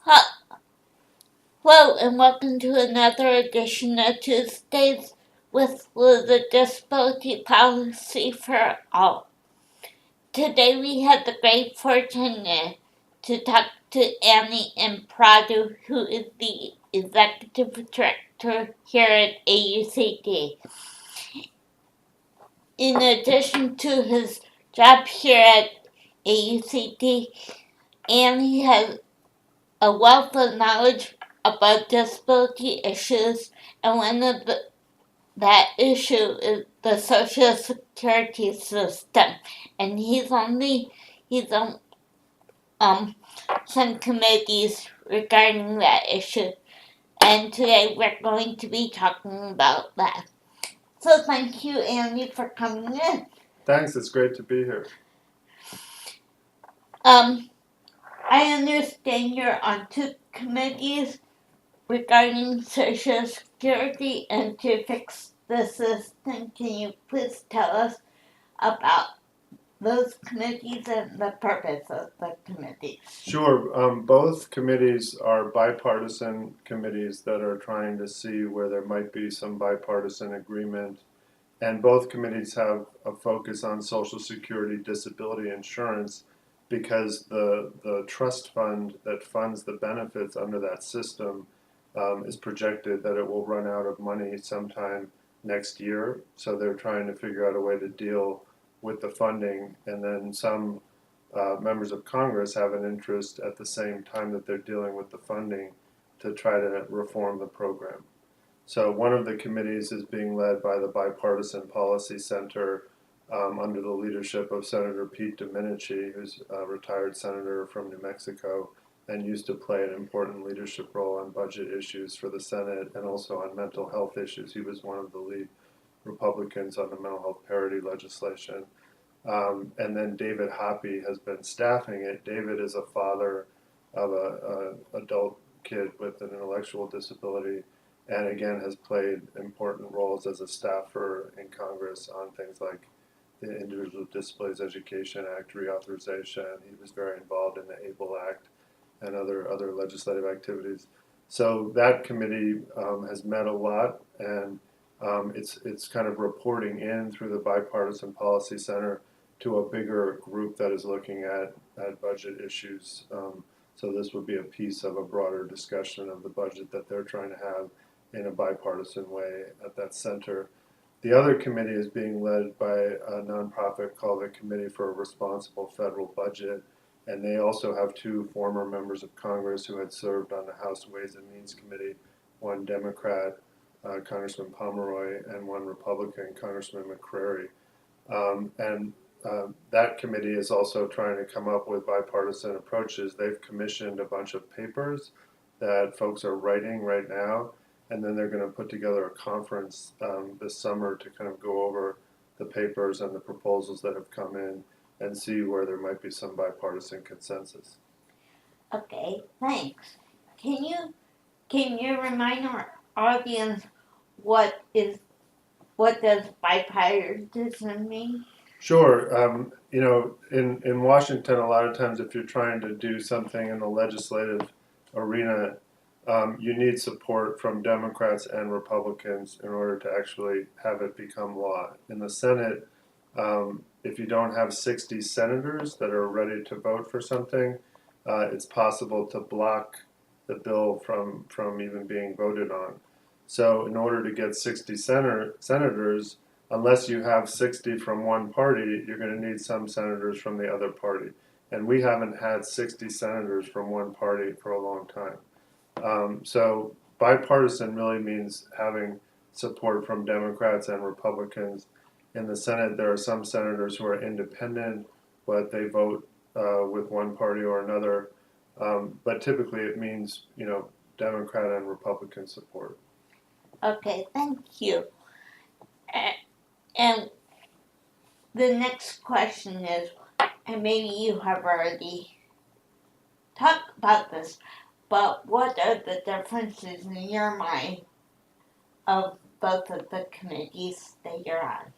Hello and welcome to another edition of Tuesdays with the Disability Policy for All. Today we have the great fortune to talk to Annie Imparato, who is the Executive Director here at AUCD. In addition to his job here at AUCD, Annie has a wealth of knowledge about disability issues, and one of that issue is the Social Security system. And he's on some committees regarding that issue. And today we're going to be talking about that. So thank you, Andy, for coming in. Thanks, it's great to be here. I understand you're on two committees regarding Social Security and to fix the system. Can you please tell us about those committees and the purpose of the committees? Sure, both committees are bipartisan committees that are trying to see where there might be some bipartisan agreement. And both committees have a focus on Social Security disability insurance because the trust fund that funds the benefits under that system is projected that it will run out of money sometime next year. So they're trying to figure out a way to deal with the funding. And then some members of Congress have an interest at the same time that they're dealing with the funding to try to reform the program. So one of the committees is being led by the Bipartisan Policy Center under the leadership of Senator Pete Domenici, who's a retired senator from New Mexico and used to play an important leadership role on budget issues for the Senate and also on mental health issues. He was one of the lead Republicans on the mental health parity legislation. And then David Hoppe has been staffing it. David is a father of an adult kid with an intellectual disability and again has played important roles as a staffer in Congress on things like the Individual with Disabilities Education Act reauthorization. He was very involved in the ABLE Act and other legislative activities. So that committee has met a lot, and it's kind of reporting in through the Bipartisan Policy Center to a bigger group that is looking at budget issues. So this would be a piece of a broader discussion of the budget that they're trying to have in a bipartisan way at that center. The other committee is being led by a nonprofit called the Committee for a Responsible Federal Budget, and they also have two former members of Congress who had served on the House Ways and Means Committee, one Democrat, Congressman Pomeroy, and one Republican, Congressman McCrary. That committee is also trying to come up with bipartisan approaches. They've commissioned a bunch of papers that folks are writing right now, and then they're going to put together a conference this summer to kind of go over the papers and the proposals that have come in and see where there might be some bipartisan consensus. Okay, thanks. Can you remind our audience what does bipartisan mean? Sure. In Washington, a lot of times if you're trying to do something in the legislative arena, you need support from Democrats and Republicans in order to actually have it become law. In the Senate, if you don't have 60 senators that are ready to vote for something, it's possible to block the bill from even being voted on. So in order to get 60 senators, unless you have 60 from one party, you're going to need some senators from the other party. And we haven't had 60 senators from one party for a long time. So bipartisan really means having support from Democrats and Republicans. In the Senate, there are some senators who are independent, but they vote with one party or another. But typically it means, Democrat and Republican support. Okay, thank you. And the next question is, and maybe you have already talked about this, but what are the differences in your mind of both of the committees that you're on?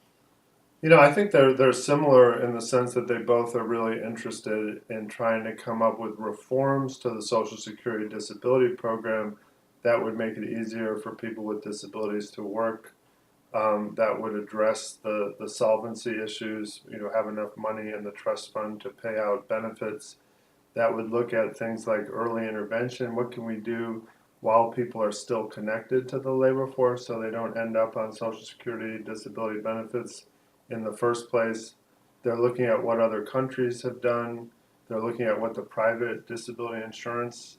I think they're similar in the sense that they both are really interested in trying to come up with reforms to the Social Security disability program that would make it easier for people with disabilities to work, that would address the solvency issues, have enough money in the trust fund to pay out benefits, that would look at things like early intervention. What can we do while people are still connected to the labor force so they don't end up on Social Security disability benefits in the first place? They're looking at what other countries have done. They're looking at what the private disability insurance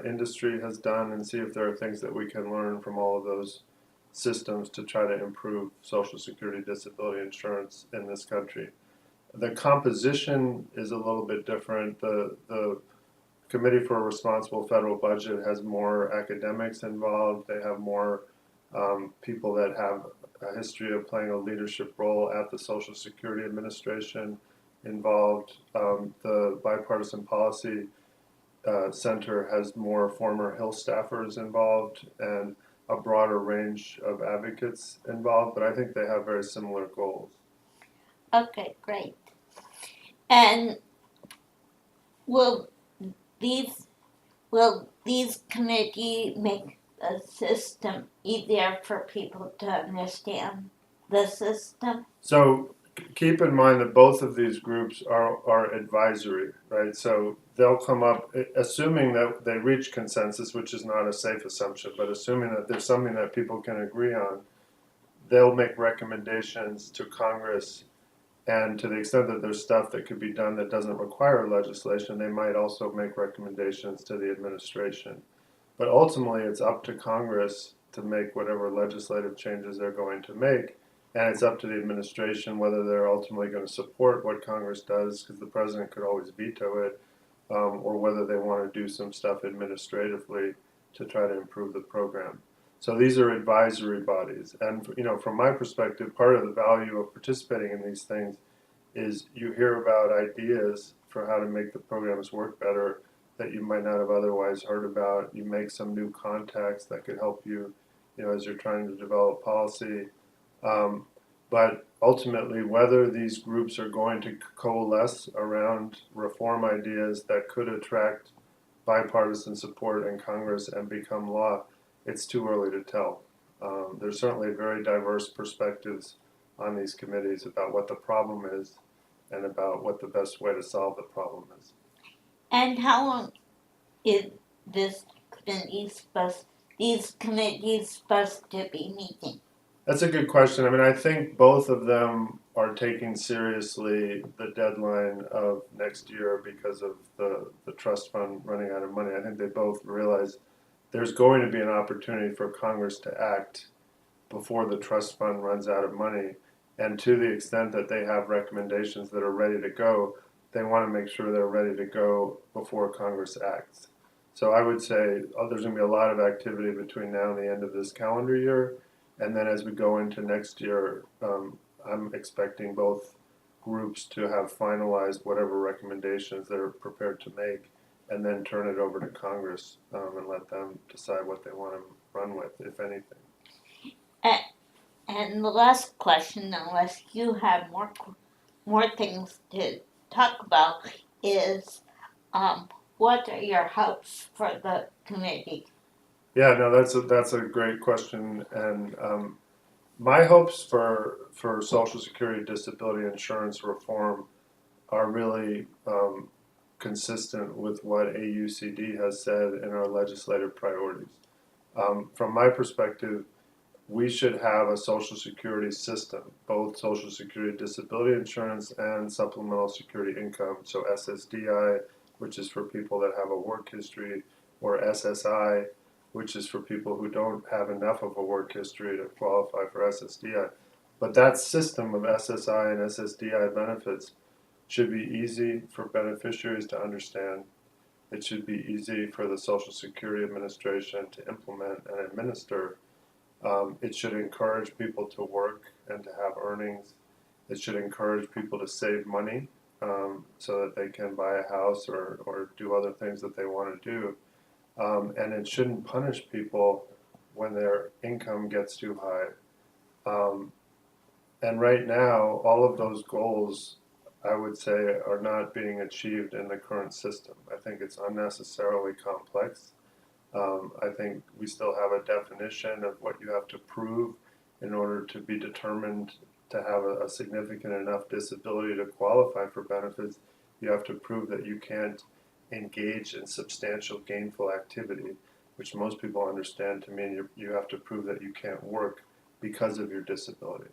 industry has done and see if there are things that we can learn from all of those systems to try to improve Social Security disability insurance in this country. The composition is a little bit different. The Committee for a Responsible Federal Budget has more academics involved. They have more people that have a history of playing a leadership role at the Social Security Administration involved. The Bipartisan Policy Center has more former Hill staffers involved and a broader range of advocates involved, but I think they have very similar goals. Okay, great. And will these will these committees make the system easier for people to understand the system? So keep in mind that both of these groups are advisory, right? So they'll come up, assuming that they reach consensus, which is not a safe assumption, but assuming that there's something that people can agree on, they'll make recommendations to Congress. And to the extent that there's stuff that could be done that doesn't require legislation, they might also make recommendations to the administration. But ultimately, it's up to Congress to make whatever legislative changes they're going to make. And it's up to the administration whether they're ultimately going to support what Congress does, because the president could always veto it, or whether they want to do some stuff administratively to try to improve the program. So these are advisory bodies. And from my perspective, part of the value of participating in these things is you hear about ideas for how to make the programs work better that you might not have otherwise heard about. You make some new contacts that could help you, as you're trying to develop policy. Um, but ultimately, whether these groups are going to coalesce around reform ideas that could attract bipartisan support in Congress and become law, it's too early to tell. There's certainly very diverse perspectives on these committees about what the problem is and about what the best way to solve the problem is. And how long is this these committees supposed to be meeting? That's a good question. I mean, I think both of them are taking seriously the deadline of next year because of the trust fund running out of money. I think they both realize there's going to be an opportunity for Congress to act before the trust fund runs out of money. And to the extent that they have recommendations that are ready to go, they want to make sure they're ready to go before Congress acts. So I would say there's going to be a lot of activity between now and the end of this calendar year. And then as we go into next year, I'm expecting both groups to have finalized whatever recommendations they're prepared to make and then turn it over to Congress and let them decide what they want to run with, if anything. And the last question, unless you have more things to talk about, is what are your hopes for the committee? Yeah, no, that's a great question, and my hopes for Social Security disability insurance reform are really consistent with what AUCD has said in our legislative priorities. From my perspective, we should have a Social Security system, both Social Security disability insurance and supplemental security income, so SSDI, which is for people that have a work history, or SSI, which is for people who don't have enough of a work history to qualify for SSDI. But that system of SSI and SSDI benefits should be easy for beneficiaries to understand. It should be easy for the Social Security Administration to implement and administer. It should encourage people to work and to have earnings. It should encourage people to save money so that they can buy a house or do other things that they want to do. And it shouldn't punish people when their income gets too high. Um, And right now, all of those goals, I would say, are not being achieved in the current system. I think it's unnecessarily complex. I think we still have a definition of what you have to prove in order to be determined to have a significant enough disability to qualify for benefits. You have to prove that you can't engage in substantial gainful activity, which most people understand to mean you have to prove that you can't work because of your disability.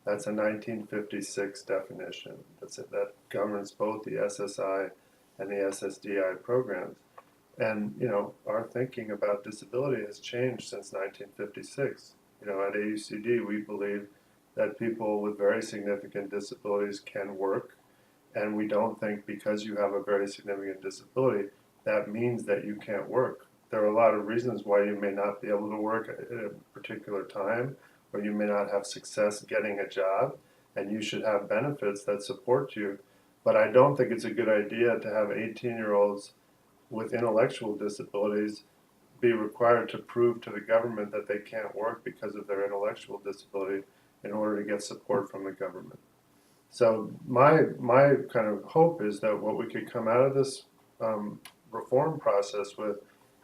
That's a 1956 definition that governs both the SSI and the SSDI programs. And our thinking about disability has changed since 1956. At AUCD, we believe that people with very significant disabilities can work, and we don't think because you have a very significant disability, that means that you can't work. There are a lot of reasons why you may not be able to work at a particular time, or you may not have success getting a job, and you should have benefits that support you. But I don't think it's a good idea to have 18-year-olds with intellectual disabilities be required to prove to the government that they can't work because of their intellectual disability in order to get support from the government. So my kind of hope is that what we could come out of this reform process with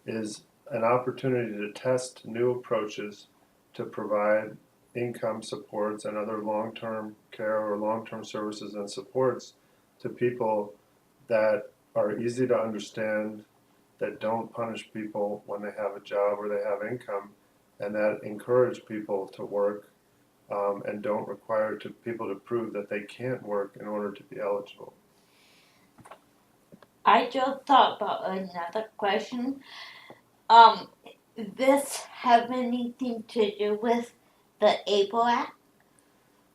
is an opportunity to test new approaches to provide income supports and other long-term care or long-term services and supports to people that are easy to understand, that don't punish people when they have a job or they have income, and that encourage people to work and don't require people to prove that they can't work in order to be eligible. I just thought about another question. Um, this have anything to do with the ABLE Act?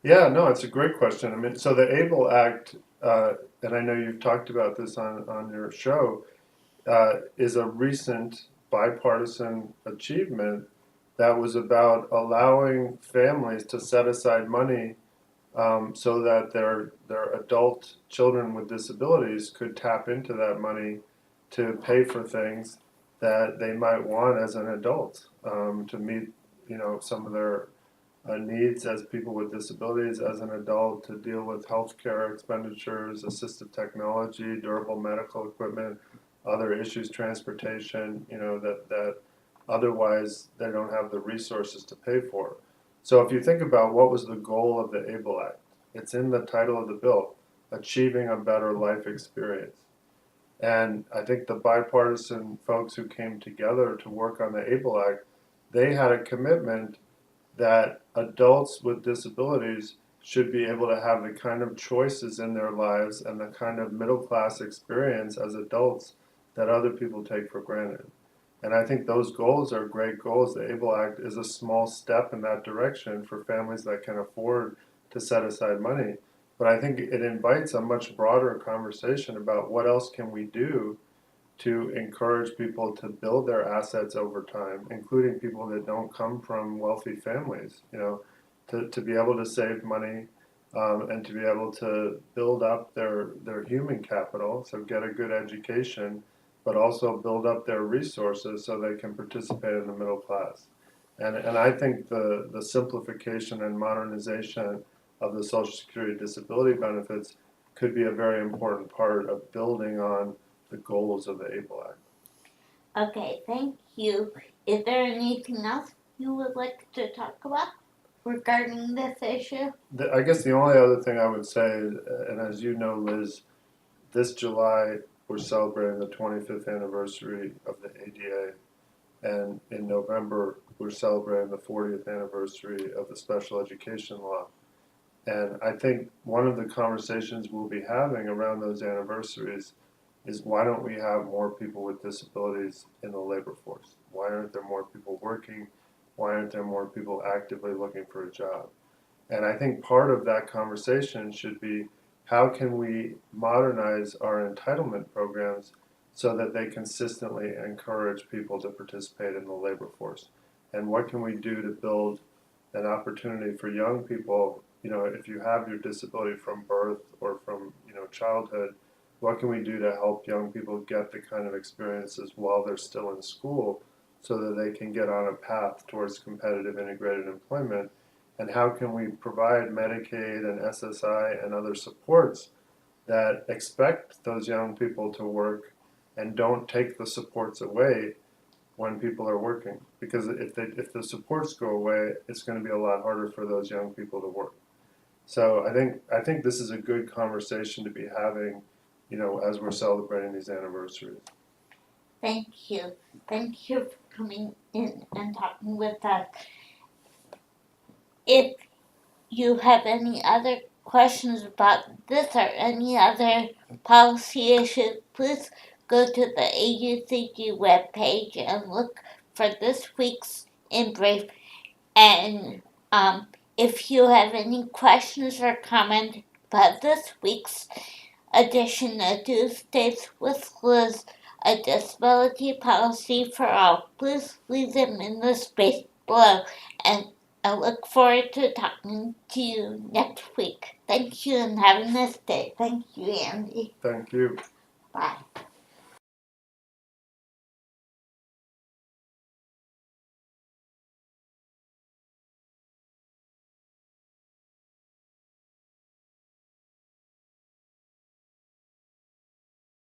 Yeah, no, it's a great question. I mean, so the ABLE Act, and I know you've talked about this on your show, is a recent bipartisan achievement that was about allowing families to set aside money so that their adult children with disabilities could tap into that money to pay for things that they might want as an adult to meet, some of their needs as people with disabilities as an adult, to deal with healthcare expenditures, assistive technology, durable medical equipment, other issues, transportation, that otherwise they don't have the resources to pay for. So if you think about what was the goal of the ABLE Act, it's in the title of the bill, achieving a better life experience. And I think the bipartisan folks who came together to work on the ABLE Act, they had a commitment that adults with disabilities should be able to have the kind of choices in their lives and the kind of middle class experience as adults that other people take for granted. And I think those goals are great goals. The ABLE Act is a small step in that direction for families that can afford to set aside money. But I think it invites a much broader conversation about what else can we do to encourage people to build their assets over time, including people that don't come from wealthy families, to be able to save money and to be able to build up their human capital, so get a good education, but also build up their resources so they can participate in the middle class. And I think the simplification and modernization of the Social Security disability benefits could be a very important part of building on the goals of the ABLE Act. Okay, thank you. Is there anything else you would like to talk about regarding this issue? I guess the only other thing I would say, and as you know, Liz, this July we're celebrating the 25th anniversary of the ADA, and in November we're celebrating the 40th anniversary of the special education law. And I think one of the conversations we'll be having around those anniversaries is, why don't we have more people with disabilities in the labor force? Why aren't there more people working? Why aren't there more people actively looking for a job? And I think part of that conversation should be, how can we modernize our entitlement programs so that they consistently encourage people to participate in the labor force? And what can we do to build an opportunity for young people, if you have your disability from birth or from, childhood, what can we do to help young people get the kind of experiences while they're still in school so that they can get on a path towards competitive integrated employment and how can we provide Medicaid and SSI and other supports that expect those young people to work and don't take the supports away when people are working. Because if the supports go away, it's going to be a lot harder for those young people to work. So I think this is a good conversation to be having, as we're celebrating these anniversaries. Thank you. Thank you for coming in and talking with us. If you have any other questions about this or any other policy issues, please go to the AUCD webpage and look for this week's In Brief. And if you have any questions or comments about this week's edition of Tuesdays with Liz, a disability policy for all, please leave them in the space below. And I look forward to talking to you next week. Thank you and have a nice day. Thank you, Andy. Thank you. Bye.